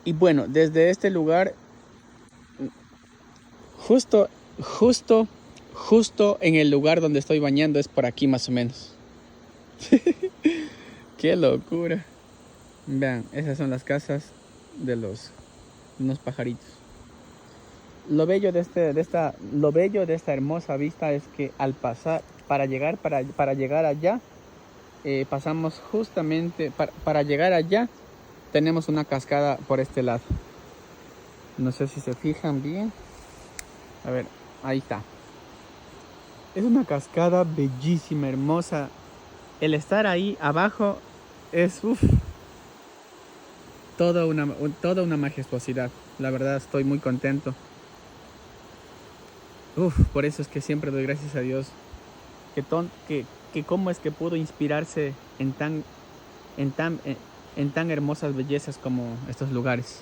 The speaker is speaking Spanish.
Y bueno, desde este lugar, justo, justo, justo en el lugar donde estoy bañando es por aquí más o menos. ¡Qué locura! Vean, esas son las casas de unos pajaritos. Lo bello de esta hermosa vista es que al pasar, para llegar allá, pasamos justamente, para llegar allá, tenemos una cascada por este lado. No sé si se fijan bien. A ver, ahí está. Es una cascada bellísima, hermosa. El estar ahí abajo es toda una majestuosidad. La verdad estoy muy contento. Por eso es que siempre doy gracias a Dios. Que cómo es que pudo inspirarse en tan, en tan hermosas bellezas como estos lugares.